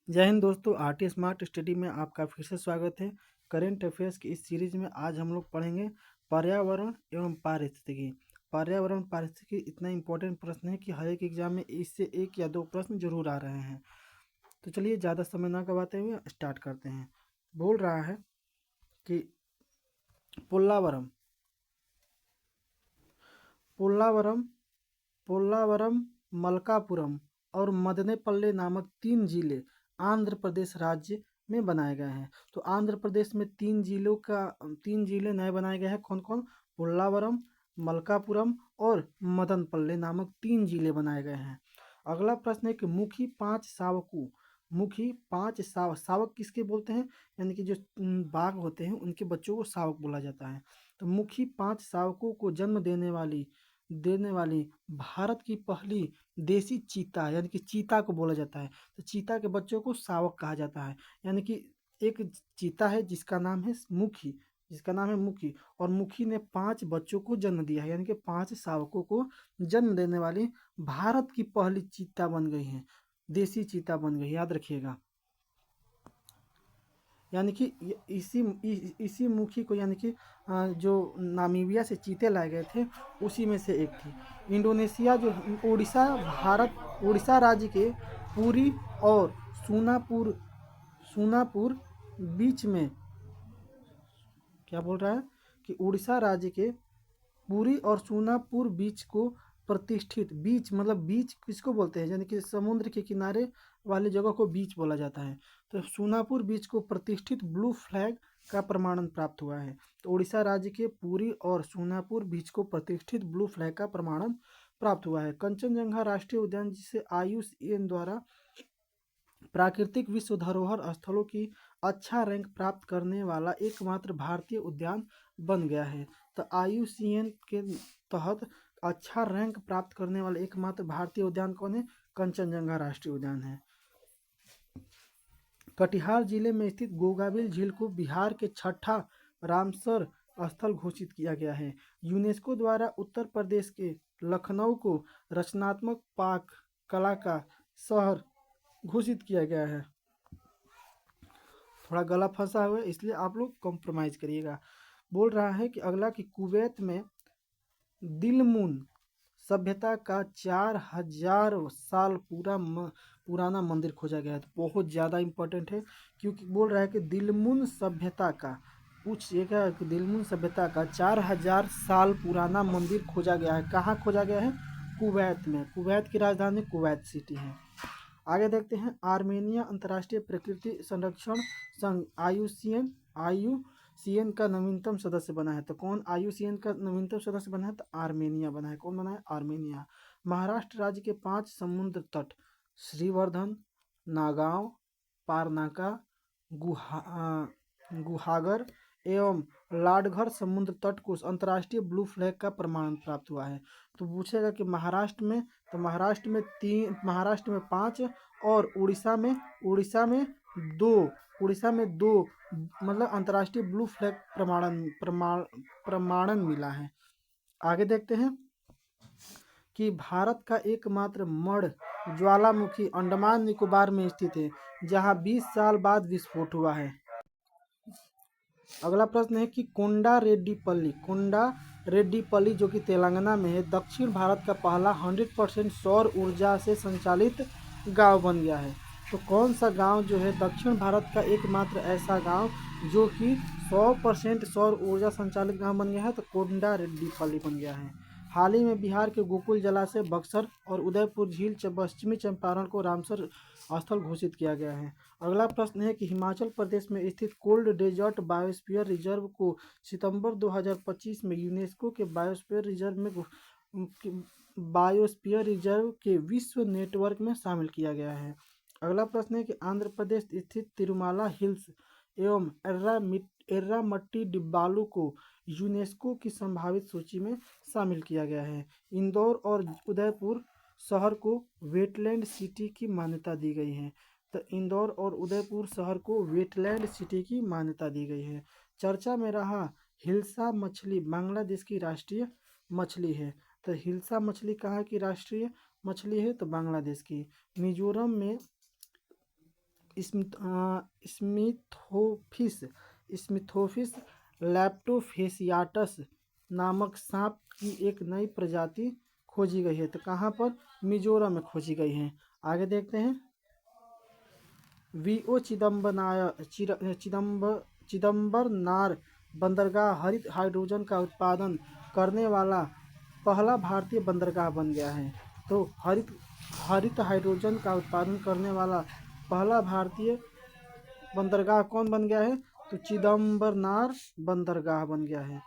जय हिंद दोस्तों, RT smart study में आपका फिर से स्वागत है। करेंट अफेयर्स की इस सीरीज में आज हम लोग पढ़ेंगे पर्यावरण एवं पारिस्थितिकी। पर्यावरण पारिस्थितिकी इतना इम्पोर्टेंट प्रश्न है कि हर एक एग्जाम में इससे एक या दो प्रश्न जरूर आ रहे हैं। तो चलिए ज़्यादा समय ना गवाते हुए स्टार्ट करते हैं। बोल रहा है कि पोल्लावरम पोल्लावरम पोल्लावरम, मलकापुरम और मदनेपल्ले नामक 3 जिले आंध्र प्रदेश राज्य में बनाए गए हैं। तो आंध्र प्रदेश में 3 जिले नए बनाए गए हैं। कौन कौन? पोल्लावरम, मलकापुरम और मदनपल्ले नामक 3 जिले बनाए गए हैं। अगला प्रश्न है कि मुखी पांच सावक किसके बोलते हैं? यानी कि जो बाघ होते हैं उनके बच्चों को सावक बोला जाता है। तो मुखी 5 सावकों को जन्म देने वाली भारत की पहली देसी चीता यानी कि चीता को बोला जाता है। तो चीता के बच्चों को शावक कहा जाता है। यानी कि एक चीता है जिसका नाम है मुखी और मुखी ने 5 बच्चों को जन्म दिया है, यानी कि 5 शावकों को जन्म देने वाली भारत की पहली चीता बन गई है, देसी चीता बन गई, याद रखिएगा। यानी कि इसी मुखी को यानी कि जो नामीबिया से चीते लाए गए थे उसी में से एक थी। इंडोनेशिया जो उड़ीसा राज्य के पुरी और सूनापुर सूनापुर बीच में क्या बोल रहा है कि उड़ीसा राज्य के पुरी और सूनापुर बीच को प्रतिष्ठित, बीच मतलब बीच किसको बोलते हैं? यानी कि समुद्र के किनारे वाली जगह को बीच बोला जाता है। तो सूनापुर बीच को प्रतिष्ठित ब्लू फ्लैग का प्रमाणन प्राप्त हुआ है। तो उड़ीसा राज्य के पुरी और सूनापुर बीच को प्रतिष्ठित ब्लू फ्लैग का प्रमाणन प्राप्त हुआ है। कंचनजंगा राष्ट्रीय उद्यान, जिसे IUCN द्वारा प्राकृतिक विश्व धरोहर स्थलों की अच्छा रैंक प्राप्त करने वाला एकमात्र भारतीय उद्यान बन गया है। तो IUCN के तहत अच्छा रैंक प्राप्त करने वाला एकमात्र भारतीय उद्यान कौन है? कंचनजंगा राष्ट्रीय उद्यान है। कटिहार जिले में स्थित गोगाबिल झील को बिहार के छठा रामसर स्थल घोषित किया गया है। यूनेस्को द्वारा उत्तर प्रदेश के लखनऊ को रचनात्मक पाक कला का शहर घोषित किया गया है। थोड़ा गला फंसा हुआ है इसलिए आप लोग कॉम्प्रोमाइज़ करिएगा। बोल रहा है कि अगला कि कुवैत में दिलमुन सभ्यता का 4000 साल पुराना मंदिर खोजा गया है। तो बहुत ज़्यादा इम्पोर्टेंट है, क्योंकि बोल रहा है कि दिलमुन सभ्यता का, पूछिएगा कि दिलमुन सभ्यता का 4000 साल पुराना मंदिर खोजा गया है। कहाँ खोजा गया है? कुवैत में। कुवैत की राजधानी कुवैत सिटी है। आगे देखते हैं, आर्मेनिया अंतर्राष्ट्रीय प्रकृति संरक्षण संघ आईयूसीएन का नवीनतम सदस्य बना है। तो कौन IUCN का नवीनतम सदस्य बना है? तो आर्मेनिया बना है। कौन बना है? आर्मेनिया। महाराष्ट्र राज्य के 5 समुद्र तट श्रीवर्धन, नागांव, पारनाका, गुहागर एवं लाडघर समुद्र तट को अंतर्राष्ट्रीय ब्लू फ्लैग का प्रमाण प्राप्त हुआ है। तो पूछेगा कि महाराष्ट्र में, तो महाराष्ट्र में 5 और उड़ीसा में 2 मतलब अंतर्राष्ट्रीय ब्लू फ्लैग प्रमाणन मिला है। आगे देखते हैं कि भारत का एकमात्र मड़ ज्वालामुखी अंडमान निकोबार में स्थित है, जहां 20 साल बाद विस्फोट हुआ है। अगला प्रश्न है कि कोंडा रेड्डीपल्ली जो कि तेलंगाना में है, दक्षिण भारत का पहला 100% सौर ऊर्जा से संचालित गांव बन गया है। तो कौन सा गांव जो है दक्षिण भारत का एकमात्र ऐसा गांव जो कि 100% सौर ऊर्जा संचालित गांव बन गया है? तो कोंडा रेड्डीपल्ली बन गया है। हाल ही में बिहार के गोकुल जलाशय, बक्सर और उदयपुर झील पश्चिमी चंपारण को रामसर स्थल घोषित किया गया है। अगला प्रश्न है कि हिमाचल प्रदेश में स्थित कोल्ड डेजर्ट बायोस्फीयर रिजर्व को सितंबर 2025 में यूनेस्को के बायोस्फीयर रिजर्व के विश्व नेटवर्क में शामिल किया गया है। अगला प्रश्न है कि आंध्र प्रदेश स्थित तिरुमाला हिल्स एवं एर्रामट्टी डिब्बालू को यूनेस्को की संभावित सूची में शामिल किया गया है। इंदौर और उदयपुर शहर को वेटलैंड सिटी की मान्यता दी गई है। तो इंदौर और उदयपुर शहर को वेटलैंड सिटी की मान्यता दी गई है। चर्चा में रहा हिल्सा मछली बांग्लादेश की राष्ट्रीय मछली है। तो हिल्सा मछली कहाँ की राष्ट्रीय मछली है? तो बांग्लादेश की। मिजोरम में स्मिथोफिस स्मिथोफिस लैप्टोफेसियाटस नामक सांप की एक नई प्रजाति खोजी गई है। तो कहाँ पर? मिजोरम में खोजी गई है। आगे देखते हैं। वीओ चिदम्बरनार बंदरगाह हरित हाइड्रोजन का उत्पादन करने वाला पहला भारतीय बंदरगाह बन गया है। तो हरित हाइड्रोजन का उत्पादन करने वाला पहला भारतीय बंदरगाह कौन बन गया है? तो चिदम्बरनार बंदरगाह बन गया है।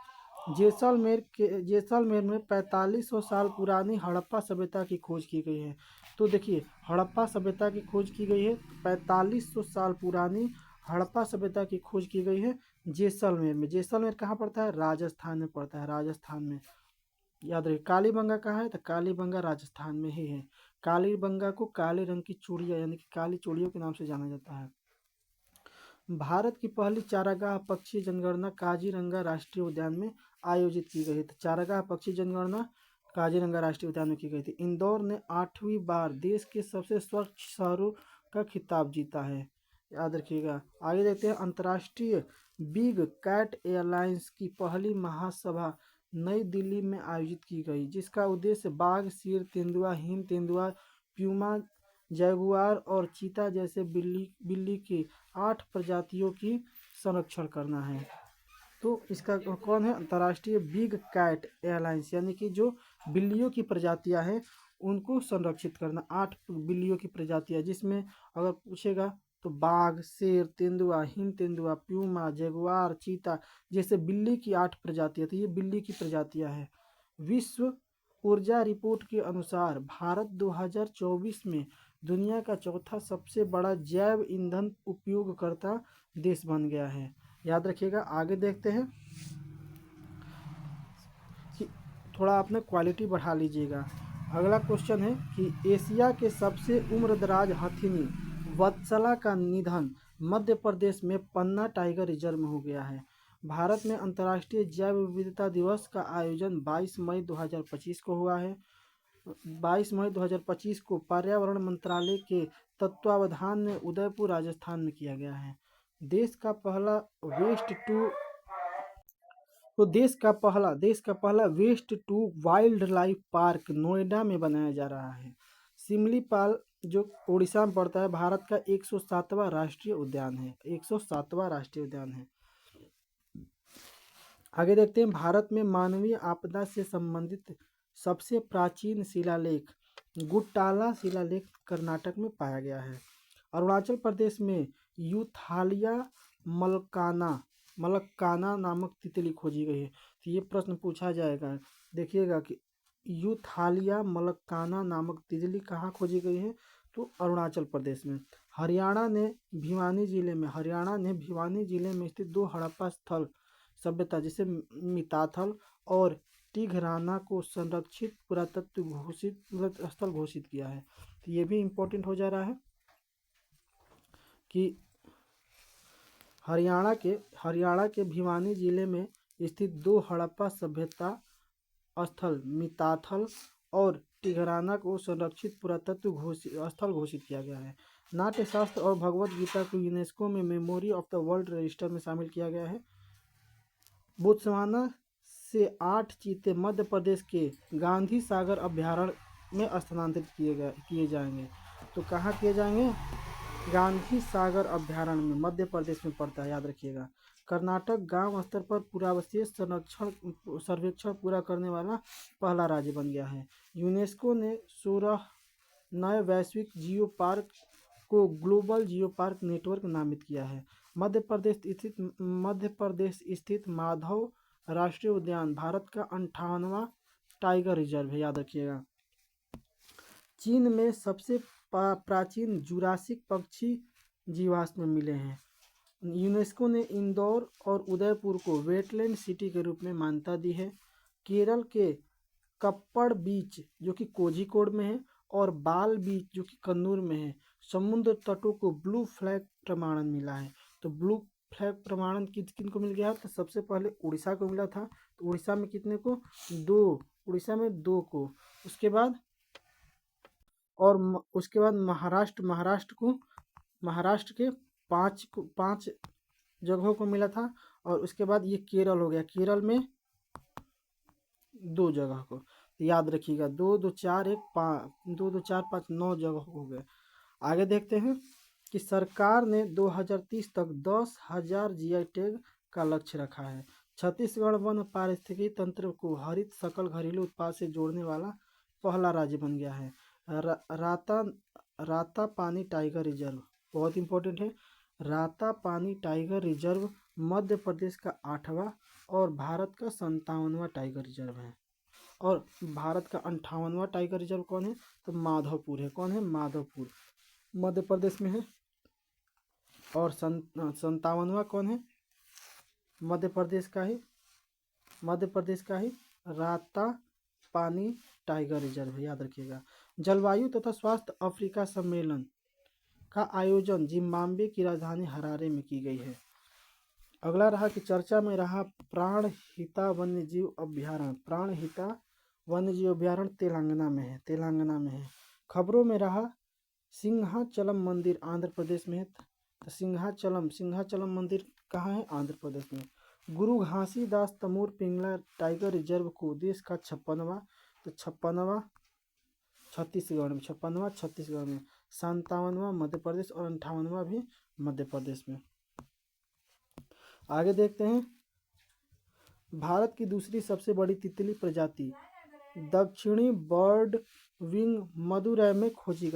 जैसलमेर में 4500 साल पुरानी हड़प्पा सभ्यता की खोज की गई है। तो देखिए, हड़प्पा सभ्यता की खोज की गई है। 4500 साल पुरानी हड़प्पा सभ्यता की खोज की गई है जैसलमेर में। जैसलमेर कहाँ पड़ता है? राजस्थान में पड़ता है, राजस्थान में। याद रखिए। कालीबंगा कहाँ है? तो कालीबंगा राजस्थान में ही है। कालीबंगा को काले रंग की चूड़ियाँ यानी कि काली चूड़ियों के नाम से जाना जाता है। भारत की पहली चारागाह पक्षी जनगणना काजीरंगा राष्ट्रीय उद्यान में आयोजित की गई थी। चारागाह पक्षी जनगणना काजीरंगा राष्ट्रीय उद्यान में की गई थी। इंदौर ने 8वीं बार देश के सबसे स्वच्छ शहरों का खिताब जीता है। याद रखिएगा। आगे देखते हैं। अंतर्राष्ट्रीय बिग कैट एयरलाइंस की पहली महासभा नई दिल्ली में आयोजित की गई, जिसका उद्देश्य बाघ, शेर, तेंदुआ, हिम तेंदुआ, प्यूमा, जैगुआर और चीता जैसे बिल्ली की 8 प्रजातियों की संरक्षण करना है। तो इसका कौन है? अंतर्राष्ट्रीय बिग कैट एयरलाइंस, यानी कि जो बिल्लियों की प्रजातियां हैं उनको संरक्षित करना। 8 बिल्लियों की प्रजातियां, जिसमें अगर पूछेगा तो बाघ, शेर, तेंदुआ, हिम तेंदुआ, प्यूमा, जगुआर, चीता जैसे बिल्ली की 8 प्रजातियां। तो ये बिल्ली की प्रजातियां हैं। विश्व ऊर्जा रिपोर्ट के अनुसार भारत 2024 में दुनिया का चौथा सबसे बड़ा जैव ईंधन उपयोगकर्ता देश बन गया है। याद रखिएगा। आगे देखते हैं कि थोड़ा अपने क्वालिटी बढ़ा लीजिएगा। अगला क्वेश्चन है कि एशिया के सबसे उम्रदराज हथिनी वत्सला का निधन मध्य प्रदेश में पन्ना टाइगर रिजर्व में हो गया है। भारत में अंतर्राष्ट्रीय जैव विविधता दिवस का आयोजन 22 मई 2025 को हुआ है। 22 मई 2025 को पर्यावरण मंत्रालय के तत्वावधान में उदयपुर राजस्थान में किया गया है। देश का पहला waste to wildlife park Noida में बनाया जा रहा है। सिमलीपाल जो उड़ीसा में पड़ता है, भारत का 107वां राष्ट्रीय उद्यान है। 107वां राष्ट्रीय उद्यान है। आगे देखते हैं। भारत में मानवीय आपदा से संबंधित सबसे प्राचीन शिलालेख गुट्टाला शिलालेख कर्नाटक में पाया गया है। अरुणाचल प्रदेश में यूथालिया मलक्काना नामक तितली खोजी गई है। तो ये प्रश्न पूछा जाएगा। देखिएगा कि यूथालिया मलक्काना नामक तितली कहाँ खोजी गई है? तो अरुणाचल प्रदेश में। हरियाणा ने भिवानी जिले में स्थित 2 हड़प्पा स्थल सभ्यता जिसे मिताथल और टिघराना को संरक्षित पुरातत्व स्थल घोषित किया है। तो ये भी इम्पोर्टेंट हो जा रहा है कि हरियाणा के भिवानी जिले में स्थित 2 हड़प्पा सभ्यता स्थल मिताथल और टिघराना को संरक्षित पुरातत्व स्थल घोषित किया गया है। नाट्य शास्त्र और भगवत गीता को यूनेस्को में memory of the world register में शामिल किया गया है। बोत्सवाना से 8 चीते मध्य प्रदेश के गांधी सागर अभ्यारण्य में स्थानांतरित किए जाएंगे। तो कहाँ किए जाएंगे? गांधी सागर अभ्यारण्य में, मध्य प्रदेश में पड़ता है। याद रखिएगा। कर्नाटक गांव स्तर पर पुरावस्तु सर्वेक्षण पूरा करने वाला पहला राज्य बन गया है। यूनेस्को ने 16 नए वैश्विक जियो पार्क को ग्लोबल जियो पार्क नेटवर्क नामित किया है। मध्य प्रदेश स्थित माधव राष्ट्रीय उद्यान भारत का 58वां टाइगर रिजर्व है। याद रखिएगा। चीन में सबसे प्राचीन जुरासिक पक्षी जीवाश्म मिले हैं। यूनेस्को ने इंदौर और उदयपुर को वेटलैंड सिटी के रूप में मान्यता दी है। केरल के कप्पड़ बीच जो कि कोझिकोड में है और बाल बीच जो कि कन्नूर में है, समुद्र तटों को ब्लू फ्लैग प्रमाणन मिला है। तो ब्लू फ्लैग प्रमाणन किन को मिल गया? तो सबसे पहले उड़ीसा को मिला था। तो उड़ीसा में कितने को? 2। उड़ीसा में 2 को। उसके बाद महाराष्ट्र को महाराष्ट्र के पाँच जगहों को मिला था। और उसके बाद ये केरल हो गया, केरल में 2 जगह को। याद रखिएगा, 2 2 4 1 5 9 जगह हो गए। आगे देखते हैं कि सरकार ने 2030 तक 10,000 जीआई टैग का लक्ष्य रखा है। छत्तीसगढ़ वन पारिस्थितिकी तंत्र को हरित सकल घरेलू उत्पाद से जोड़ने वाला पहला राज्य बन गया है। राता राता पानी टाइगर रिजर्व बहुत इंपॉर्टेंट है। राता पानी टाइगर रिजर्व मध्य प्रदेश का 8वां और भारत का 57वां टाइगर रिजर्व है। और भारत का 58वां टाइगर रिजर्व कौन है? तो माधवपुर है। कौन है? माधवपुर मध्य प्रदेश में है। और 57वां कौन है? मध्य प्रदेश का ही राता पानी टाइगर रिजर्व है, याद रखिएगा। जलवायु तथा स्वास्थ्य अफ्रीका सम्मेलन का आयोजन जिम्बाब्वे की राजधानी हरारे में की गई है। अगला रहा कि चर्चा में रहा प्राणहिता वन्यजीव अभ्यारण्य तेलंगाना में है। खबरों में रहा सिंहाचलम मंदिर आंध्र प्रदेश में है। तो सिंहाचलम मंदिर कहाँ है? आंध्र प्रदेश में। गुरु घासीदास तमोर पिंगला टाइगर रिजर्व को देश का 56वां छत्तीसगढ़ में, 57वां मध्य प्रदेश और 58वां भी मध्य प्रदेश में। आगे देखते हैं, भारत की दूसरी सबसे बड़ी तितली प्रजाति दक्षिणी बर्ड विंग मदुरई में खोजी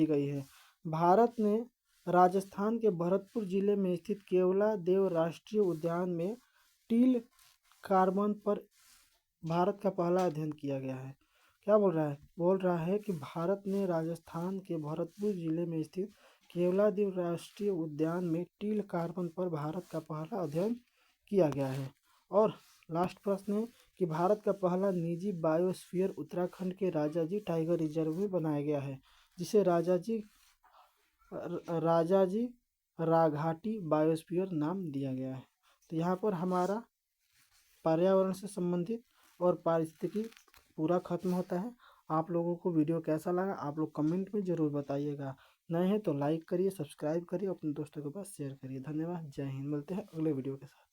गई है। भारत ने राजस्थान के भरतपुर जिले में स्थित केवला देव राष्ट्रीय उद्यान में टील कार्बन पर भारत का पहला अध्ययन किया गया है। क्या बोल रहा है? बोल रहा है कि भारत ने राजस्थान के भरतपुर जिले में स्थित केवलादेव राष्ट्रीय उद्यान में टील कार्बन पर भारत का पहला अध्ययन किया गया है। और लास्ट प्रश्न है कि भारत का पहला निजी बायोस्फीयर उत्तराखंड के राजाजी टाइगर रिजर्व में बनाया गया है, जिसे राजाजी राघाटी बायोस्फीयर नाम दिया गया है। तो यहाँ पर हमारा पर्यावरण से संबंधित और पारिस्थितिकी पूरा खत्म होता है। आप लोगों को वीडियो कैसा लगा आप लोग कमेंट में ज़रूर बताइएगा। नए हैं तो लाइक करिए, सब्सक्राइब करिए, अपने दोस्तों के पास शेयर करिए। धन्यवाद। जय हिंद। मिलते हैं अगले वीडियो के साथ।